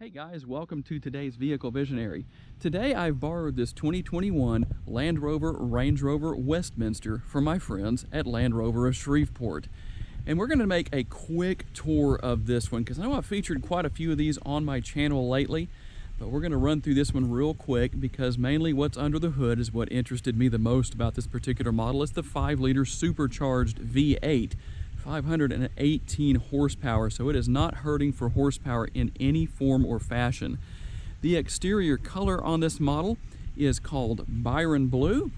Hey guys, welcome to today's Vehicle Visionary. Today I've borrowed this 2021 Land Rover Range Rover Westminster from my friends at Land Rover of Shreveport. And we're going to make a quick tour of this one because I know I've featured quite a few of these on my channel lately, but we're going to run through this one real quick because mainly what's under the hood is what interested me the most about this particular model. It's the 5-liter supercharged V8. 518 horsepower, so it is not hurting for horsepower in any form or fashion. The exterior color on this model is called Byron Blue,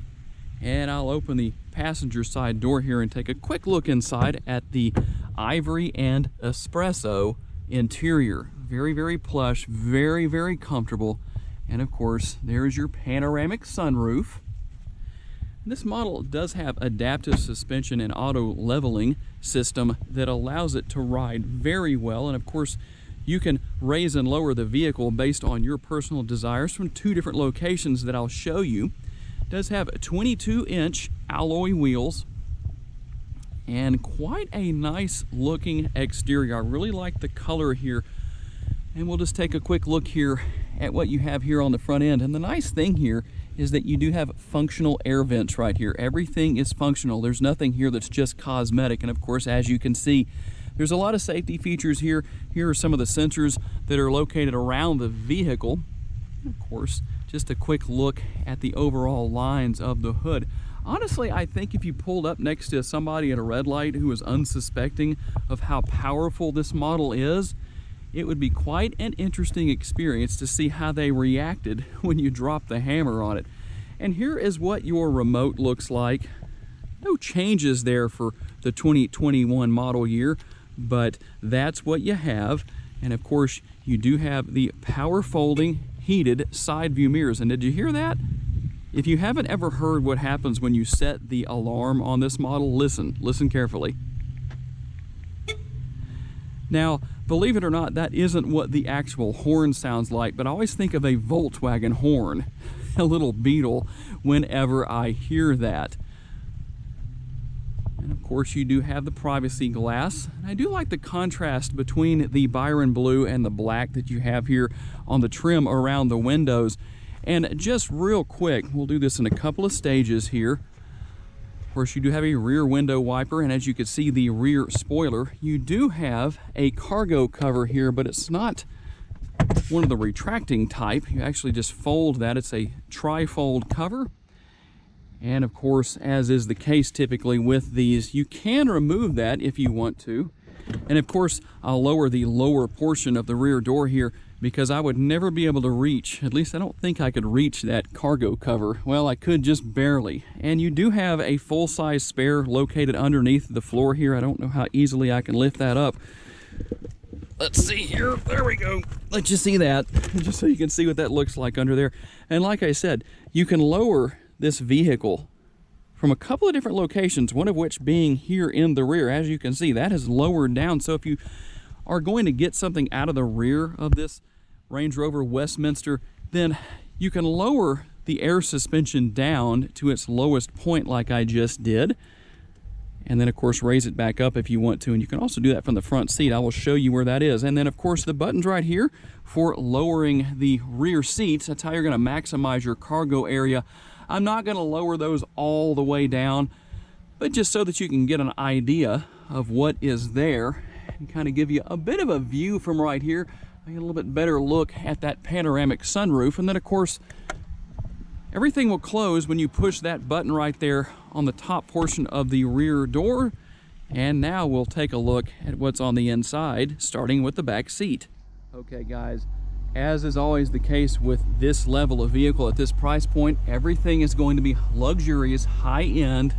and I'll open the passenger side door here and take a quick look inside at the ivory and espresso interior. Very plush, very comfortable, and of course there's your panoramic sunroof. This model does have adaptive suspension and auto leveling system that allows it to ride very well, and of course you can raise and lower the vehicle based on your personal desires from two different locations that I'll show you. It does have 22-inch alloy wheels and quite a nice looking exterior. I really like the color here, and we'll just take a quick look here at what you have here on the front end. And the nice thing here is that you do have functional air vents right here. Everything is functional. There's nothing here that's just cosmetic. And of course, as you can see, there's a lot of safety features here. Here are some of the sensors that are located around the vehicle. And of course, just a quick look at the overall lines of the hood. Honestly, I think if you pulled up next to somebody at a red light who was unsuspecting of how powerful this model is, it would be quite an interesting experience to see how they reacted when you drop the hammer on it. And here is what your remote looks like. No changes there for the 2021 model year, but that's what you have. And of course, you do have the power folding heated side view mirrors. And did you hear that? If you haven't ever heard what happens when you set the alarm on this model, listen carefully. Now, believe it or not, that isn't what the actual horn sounds like, but I always think of a Volkswagen horn, a little Beetle, whenever I hear that. And of course, you do have the privacy glass. And I do like the contrast between the Byron Blue and the black that you have here on the trim around the windows. And just real quick, we'll do this in a couple of stages here. Of course, you do have a rear window wiper, and as you can see, the rear spoiler. You do have a cargo cover here, but it's not one of the retracting type. You actually just fold that. It's a tri-fold cover. And of course, as is the case typically with these, you can remove that if you want to. And of course, I'll lower the lower portion of the rear door here because I would never be able to reach, at least I don't think I could reach that cargo cover. Well, I could just barely. And you do have a full-size spare located underneath the floor here. I don't know how easily I can lift that up. Let's see here. There we go. Let you see that, just so you can see what that looks like under there. And like I said, you can lower this vehicle from a couple of different locations, one of which being here in the rear. As you can see, that is lowered down. So if you are going to get something out of the rear of this Range Rover Westminster, then you can lower the air suspension down to its lowest point like I just did, and then of course raise it back up if you want to. And you can also do that from the front seat. I will show you where that is. And then of course the buttons right here for lowering the rear seats. That's how you're going to maximize your cargo area. I'm not going to lower those all the way down, but just so that you can get an idea of what is there and kind of give you a bit of a view from right here. I get a little bit better look at that panoramic sunroof. And then of course, everything will close when you push that button right there on the top portion of the rear door. And now we'll take a look at what's on the inside, starting with the back seat. Okay guys, as is always the case with this level of vehicle at this price point, everything is going to be luxurious, high-end,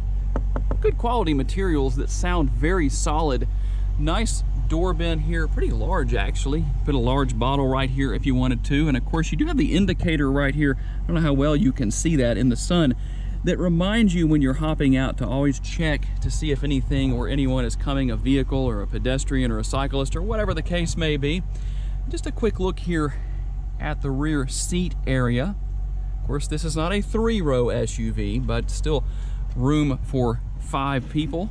good quality materials that sound very solid. Nice door bin here, pretty large actually. Put a large bottle right here if you wanted to. And of course you do have the indicator right here. I don't know how well you can see that in the sun, that reminds you when you're hopping out to always check to see if anything or anyone is coming, a vehicle or a pedestrian or a cyclist or whatever the case may be. Just a quick look here at the rear seat area. Of course, this is not a 3-row SUV, but still room for 5 people.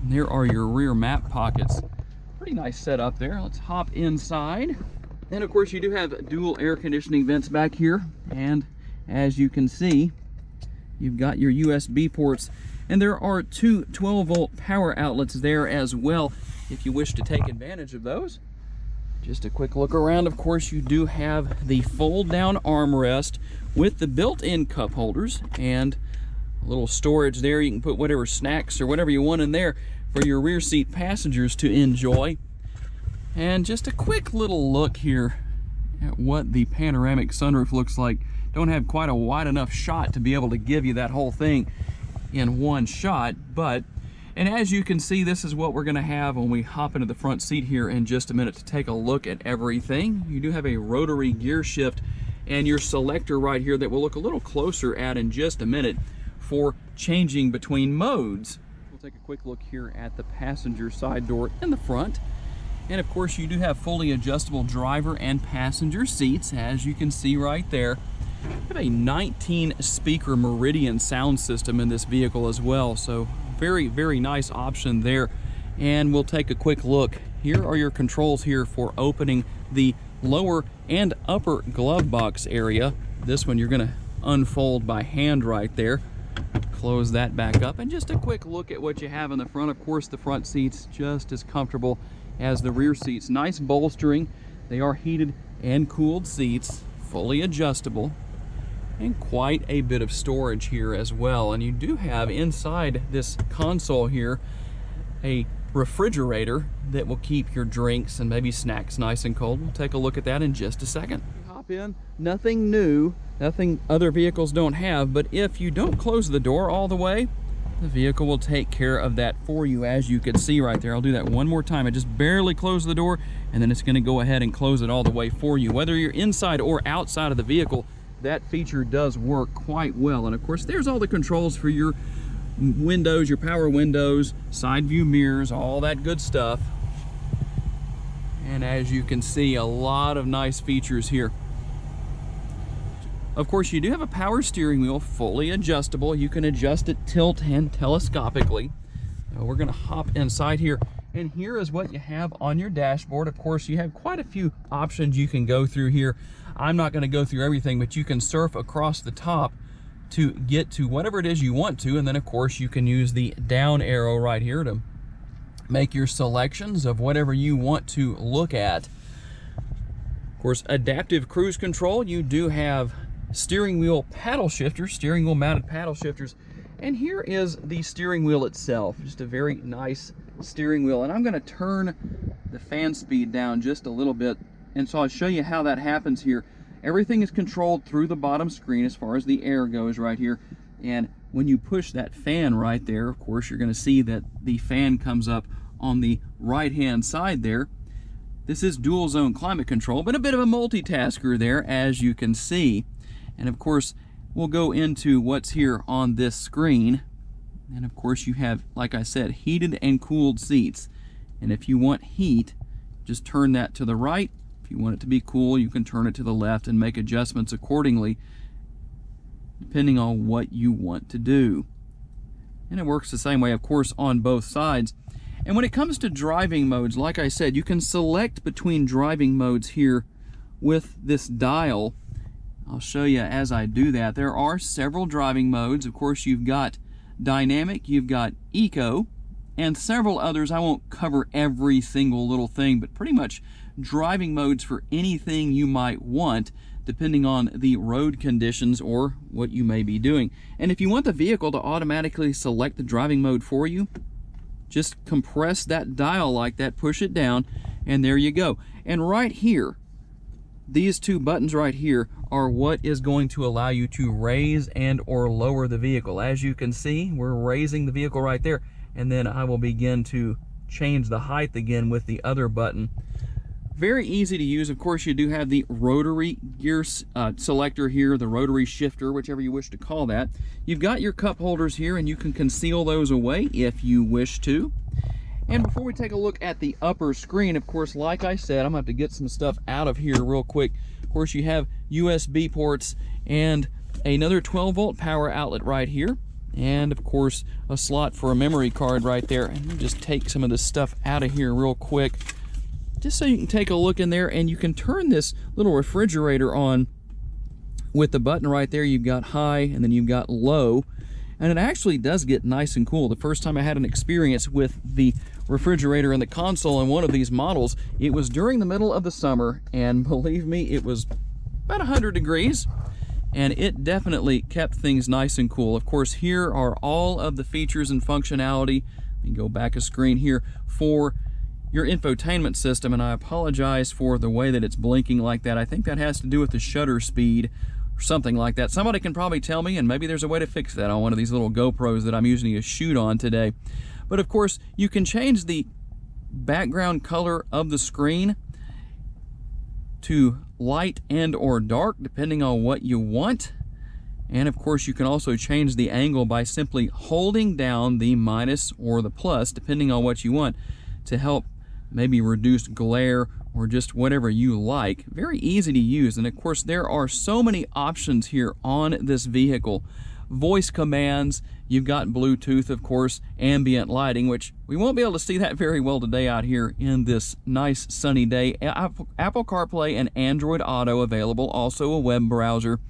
And there are your rear map pockets. Pretty nice setup there. Let's hop inside. And of course you do have dual air conditioning vents back here, and as you can see, you've got your USB ports, and there are two 12-volt power outlets there as well if you wish to take advantage of those. Just a quick look around. Of course, you do have the fold-down armrest with the built-in cup holders and a little storage there. You can put whatever snacks or whatever you want in there for your rear seat passengers to enjoy. And just a quick little look here at what the panoramic sunroof looks like. Don't have quite a wide enough shot to be able to give you that whole thing in one shot, and as you can see, this is what we're going to have when we hop into the front seat here in just a minute to take a look at everything. You do have a rotary gear shift and your selector right here that we'll look a little closer at in just a minute for changing between modes. We'll take a quick look here at the passenger side door in the front. And of course, you do have fully adjustable driver and passenger seats, as you can see right there. You have a 19 speaker Meridian sound system in this vehicle as well, so very, very nice option there. And we'll take a quick look. Here are your controls here for opening the lower and upper glove box area. This one you're going to unfold by hand right there. Close that back up, and just a quick look at what you have in the front. Of course, the front seats just as comfortable as the rear seats. Nice bolstering. They are heated and cooled seats, fully adjustable, and quite a bit of storage here as well. And you do have inside this console here a refrigerator that will keep your drinks and maybe snacks nice and cold. We'll take a look at that in just a second. Hop in. Nothing new, nothing other vehicles don't have, but if you don't close the door all the way, the vehicle will take care of that for you, as you can see right there. I'll do that one more time. I just barely close the door, and then it's going to go ahead and close it all the way for you. Whether you're inside or outside of the vehicle, that feature does work quite well. And of course, there's all the controls for your windows, your power windows, side view mirrors, all that good stuff. And as you can see, a lot of nice features here. Of course, you do have a power steering wheel, fully adjustable. You can adjust it tilt and telescopically. We're going to hop inside here, and here is what you have on your dashboard. Of course, you have quite a few options you can go through here. I'm not going to go through everything, but you can surf across the top to get to whatever it is you want to, and then of course you can use the down arrow right here to make your selections of whatever you want to look at. Of course, adaptive cruise control. You do have steering wheel paddle shifters, steering wheel mounted paddle shifters, and here is the steering wheel itself. Just a very nice steering wheel, and I'm going to turn the fan speed down just a little bit, and so I'll show you how that happens here. Everything is controlled through the bottom screen as far as the air goes right here, and when you push that fan right there, of course you're going to see that the fan comes up on the right hand side there. This is dual zone climate control, but a bit of a multitasker there, as you can see. And of course, we'll go into what's here on this screen. And of course, you have, like I said, heated and cooled seats. And if you want heat, just turn that to the right. If you want it to be cool, you can turn it to the left and make adjustments accordingly, depending on what you want to do. And it works the same way, of course, on both sides. And when it comes to driving modes, like I said, you can select between driving modes here with this dial. I'll show you as I do that. There are several driving modes. Of course, you've got dynamic, you've got eco, and several others. I won't cover every single little thing, but pretty much driving modes for anything you might want, depending on the road conditions or what you may be doing. And if you want the vehicle to automatically select the driving mode for you, just compress that dial like that, push it down, and there you go. And right here, these two buttons right here are what is going to allow you to raise and or lower the vehicle. As you can see, we're raising the vehicle right there, and then I will begin to change the height again with the other button. Very easy to use. Of course, you do have the rotary gear selector here, the rotary shifter, whichever you wish to call that. You've got your cup holders here, and you can conceal those away if you wish to. And before we take a look at the upper screen, of course, like I said, I'm going to have to get some stuff out of here real quick. Of course, you have USB ports and another 12-volt power outlet right here. And, of course, a slot for a memory card right there. And we'll just take some of this stuff out of here real quick. just so you can take a look in there, and you can turn this little refrigerator on with the button right there. You've got high and then you've got low, and it actually does get nice and cool. The first time I had an experience with the refrigerator and the console in one of these models, it was during the middle of the summer, and believe me, it was about 100 degrees, and it definitely kept things nice and cool. Of course, here are all of the features and functionality. Let me go back a screen here for your infotainment system, and I apologize for the way that it's blinking like that. I think that has to do with the shutter speed or something like that. Somebody can probably tell me, and maybe there's a way to fix that on one of these little GoPros that I'm using to shoot on today. But of course, you can change the background color of the screen to light and or dark depending on what you want. And of course, you can also change the angle by simply holding down the minus or the plus depending on what you want to help maybe reduce glare or just whatever you like. Very easy to use, and of course there are so many options here on this vehicle. Voice commands, you've got Bluetooth, of course, ambient lighting, which we won't be able to see that very well today out here in this nice sunny day. Apple CarPlay and Android Auto available, also a web browser,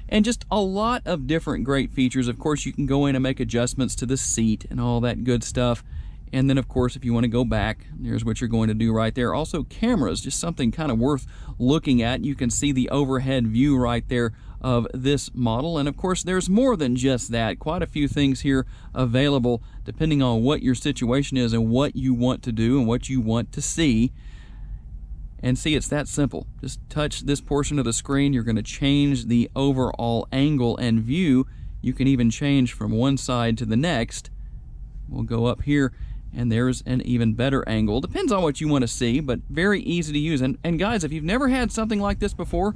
and just a lot of different great features. Of course, you can go in and make adjustments to the seat and all that good stuff. And then, of course, if you want to go back, there's what you're going to do right there. Also, cameras, just something kind of worth looking at. You can see the overhead view right there of this model. And, of course, there's more than just that. Quite a few things here available depending on what your situation is and what you want to do and what you want to see. And see, it's that simple. Just touch this portion of the screen. You're going to change the overall angle and view. You can even change from one side to the next. We'll go up here, and there's an even better angle. Depends on what you want to see, but very easy to use. And guys, if you've never had something like this before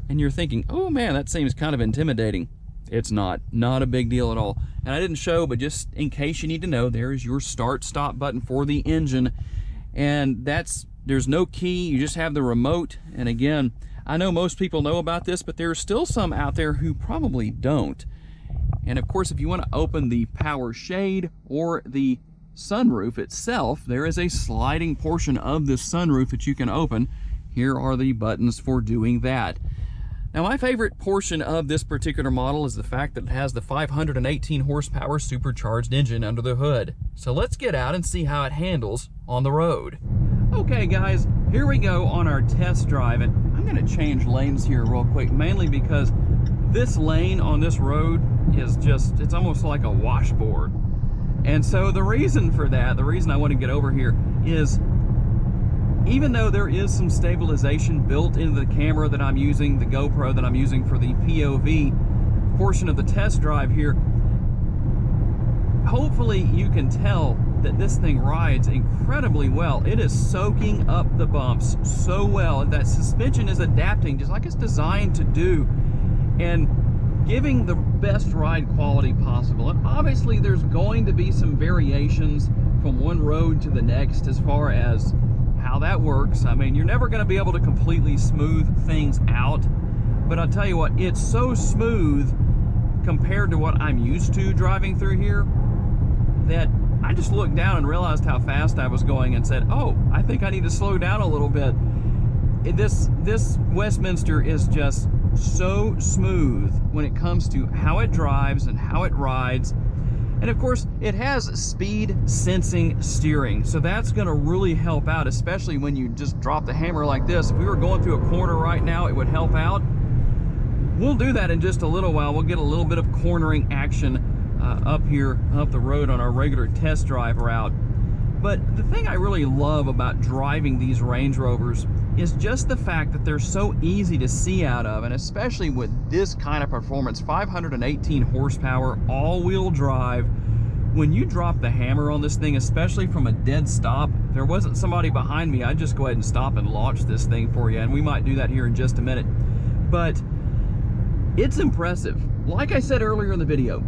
and you're thinking, oh man, that seems kind of intimidating, it's not a big deal at all. And I didn't show, but just in case you need to know, there's your start stop button for the engine, and there's no key. You just have the remote. And again, I know most people know about this, but there are still some out there who probably don't. And of course, if you want to open the power shade or the sunroof itself, there is a sliding portion of this sunroof that you can open. Here are the buttons for doing that. Now, my favorite portion of this particular model is the fact that it has the 518 horsepower supercharged engine under the hood. So let's get out and see how it handles on the road. Okay guys, here we go on our test drive, and I'm going to change lanes here real quick, mainly because this lane on this road is just, it's almost like a washboard. And so the reason for that, the reason I want to get over here is, even though there is some stabilization built into the camera that I'm using, the GoPro that I'm using for the POV portion of the test drive here, hopefully you can tell that this thing rides incredibly well. It is soaking up the bumps so well. That suspension is adapting just like it's designed to do, and giving the best ride quality possible. And obviously there's going to be some variations from one road to the next as far as how that works. I mean, you're never going to be able to completely smooth things out, but I'll tell you what, it's so smooth compared to what I'm used to driving through here that I just looked down and realized how fast I was going and said, oh, I think I need to slow down a little bit. This Westminster is just so smooth when it comes to how it drives and how it rides. And of course, it has speed sensing steering, so that's going to really help out, especially when you just drop the hammer like this. If we were going through a corner right now, it would help out. We'll do that in just a little while. We'll get a little bit of cornering action up here, up the road on our regular test drive route. But the thing I really love about driving these Range Rovers is just the fact that they're so easy to see out of, and especially with this kind of performance, 518 horsepower, all-wheel drive. When you drop the hammer on this thing, especially from a dead stop, if there wasn't somebody behind me, I'd just go ahead and stop and launch this thing for you, and we might do that here in just a minute. But it's impressive. Like I said earlier in the video,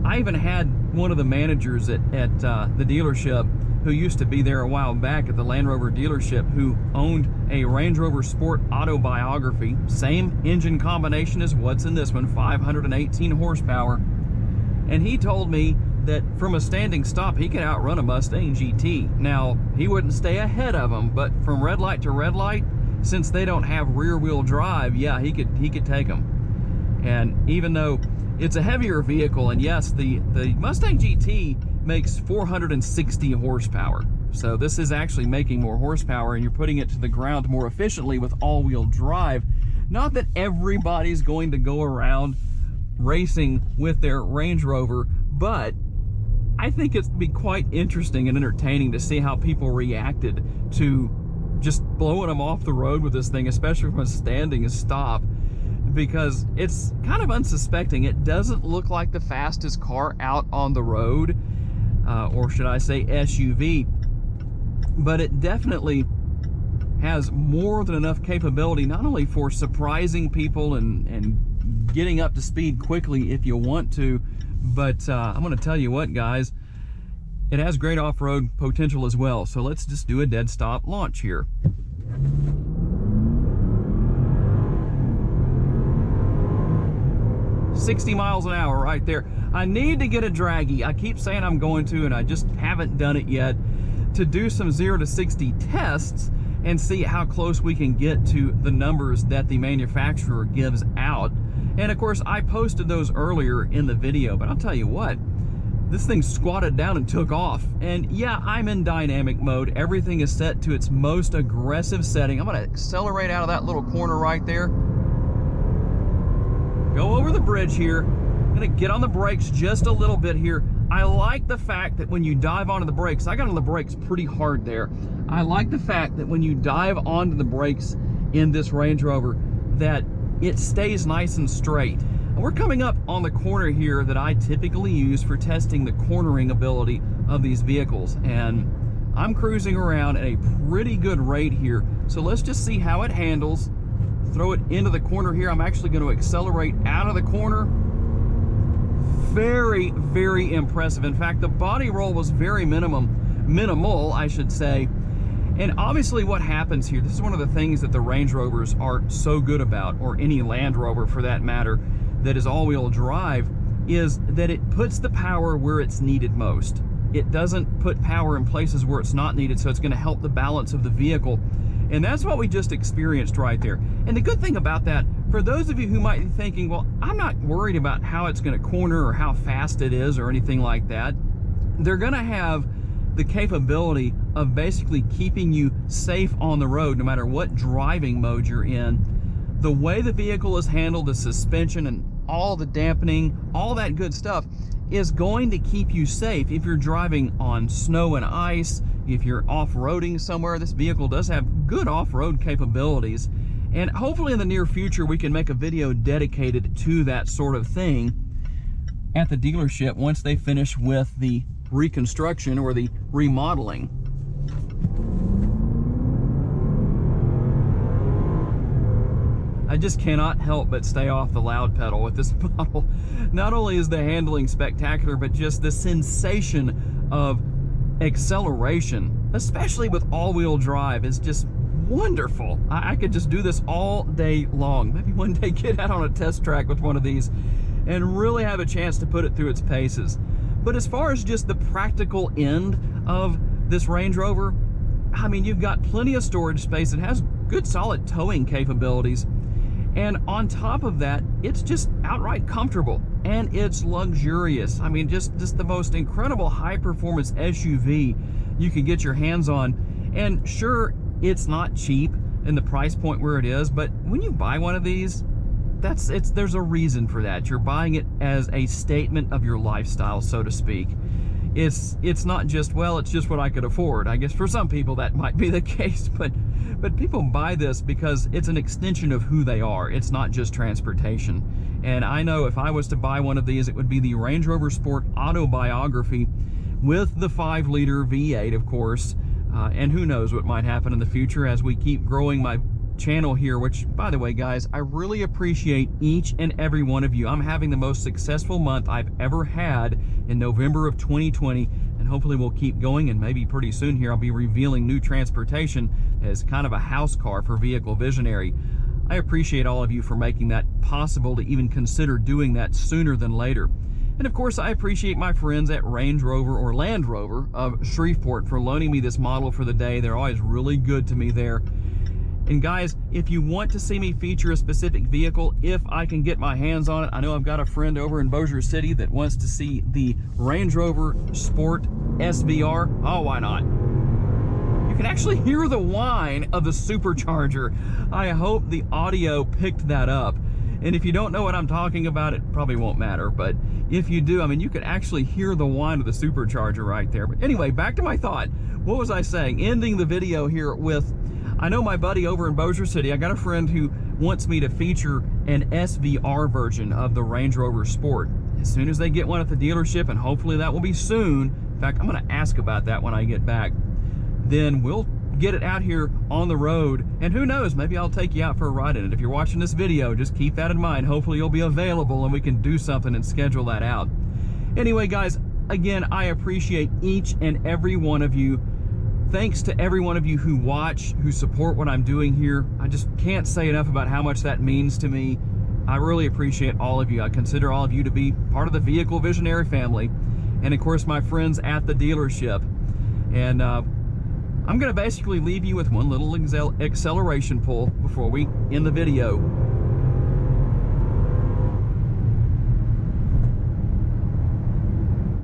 I even had one of the managers at the dealership who used to be there a while back at the Land Rover dealership, who owned a Range Rover Sport Autobiography, same engine combination as what's in this one, 518 horsepower. And he told me that from a standing stop, he can outrun a Mustang GT. Now, he wouldn't stay ahead of him, but from red light to red light, since they don't have rear wheel drive, yeah, he could take them. And even though it's a heavier vehicle, and yes, the Mustang GT makes 460 horsepower. So this is actually making more horsepower, and you're putting it to the ground more efficiently with all-wheel drive. Not that everybody's going to go around racing with their Range Rover, but I think it'd be quite interesting and entertaining to see how people reacted to just blowing them off the road with this thing, especially from a standing stop, because it's kind of unsuspecting. It doesn't look like the fastest car out on the road, or should I say SUV, but it definitely has more than enough capability, not only for surprising people and getting up to speed quickly if you want to, but I'm going to tell you what, guys, it has great off-road potential as well. So let's just do a dead stop launch here. $60 miles an hour right there. I need to get a draggy. I keep saying I'm going to, and I just haven't done it yet, to do some 0 to 60 tests and see how close we can get to the numbers that the manufacturer gives out. And of course, I posted those earlier in the video, but I'll tell you what, this thing squatted down and took off. And yeah, I'm in dynamic mode. Everything is set to its most aggressive setting. I'm gonna accelerate out of that little corner right there. Go over the bridge here. I'm gonna get on the brakes just a little bit here. I like the fact that when you dive onto the brakes, I got on the brakes pretty hard there. I like the fact that when you dive onto the brakes in this Range Rover, that it stays nice and straight. And we're coming up on the corner here that I typically use for testing the cornering ability of these vehicles. And I'm cruising around at a pretty good rate here. So let's just see how it handles. Throw it into the corner here. I'm actually going to accelerate out of the corner. Very, very impressive. In fact, the body roll was very minimal, I should say. And obviously what happens here, this is one of the things that the Range Rovers are so good about, or any Land Rover for that matter, that is all-wheel drive, is that it puts the power where it's needed most. It doesn't put power in places where it's not needed, so it's going to help the balance of the vehicle. And that's what we just experienced right there. And the good thing about that, for those of you who might be thinking, well, I'm not worried about how it's going to corner or how fast it is or anything like that, they're going to have the capability of basically keeping you safe on the road no matter what driving mode you're in. The way the vehicle is handled, the suspension and all the dampening, all that good stuff is going to keep you safe if you're driving on snow and ice, if you're off-roading somewhere. This vehicle does have good off-road capabilities, and hopefully in the near future we can make a video dedicated to that sort of thing at the dealership once they finish with the reconstruction or the remodeling. I just cannot help but stay off the loud pedal with this model. Not only is the handling spectacular, but just the sensation of acceleration, especially with all-wheel drive, is just wonderful. I could just do this all day long. Maybe one day get out on a test track with one of these and really have a chance to put it through its paces. But as far as just the practical end of this Range Rover, I mean, you've got plenty of storage space. It has good solid towing capabilities. And on top of that, it's just outright comfortable and it's luxurious. I mean, just the most incredible high-performance SUV you can get your hands on. And sure, it's not cheap in the price point where it is, but when you buy one of these, there's a reason for that. You're buying it as a statement of your lifestyle, so to speak. It's not just, well, it's just what I could afford. I guess for some people that might be the case, but people buy this because it's an extension of who they are. It's not just transportation. And I know if I was to buy one of these, it would be the Range Rover Sport Autobiography with the 5-liter V8, of course. And who knows what might happen in the future as we keep growing my channel here, which, by the way, guys, I really appreciate each and every one of you. I'm having the most successful month I've ever had in November of 2020, and hopefully we'll keep going, and maybe pretty soon here I'll be revealing new transportation as kind of a house car for Vehicle Visionary. I appreciate all of you for making that possible to even consider doing that sooner than later. And of course, I appreciate my friends at Range Rover or Land Rover of Shreveport for loaning me this model for the day. They're always really good to me there. And guys, if you want to see me feature a specific vehicle, if I can get my hands on it, I know I've got a friend over in Bossier City that wants to see the Range Rover Sport SVR. Oh, why not? You can actually hear the whine of the supercharger. I hope the audio picked that up. And if you don't know what I'm talking about, it probably won't matter. But if you do, I mean, you could actually hear the whine of the supercharger right there. But anyway, back to my thought. What was I saying? Ending the video here with, I know my buddy over in Bossier City, I got a friend who wants me to feature an SVR version of the Range Rover Sport. As soon as they get one at the dealership, and hopefully that will be soon. In fact, I'm gonna ask about that when I get back. Then we'll get it out here on the road, and who knows, maybe I'll take you out for a ride in it. If you're watching this video, just keep that in mind. Hopefully you'll be available and we can do something and schedule that out. Anyway, guys, again, I appreciate each and every one of you. Thanks to every one of you who watch, who support what I'm doing here. I just can't say enough about how much that means to me. I really appreciate all of you. I consider all of you to be part of the Vehicle Visionary family. And of course, my friends at the dealership. And I'm gonna basically leave you with one little acceleration pull before we end the video.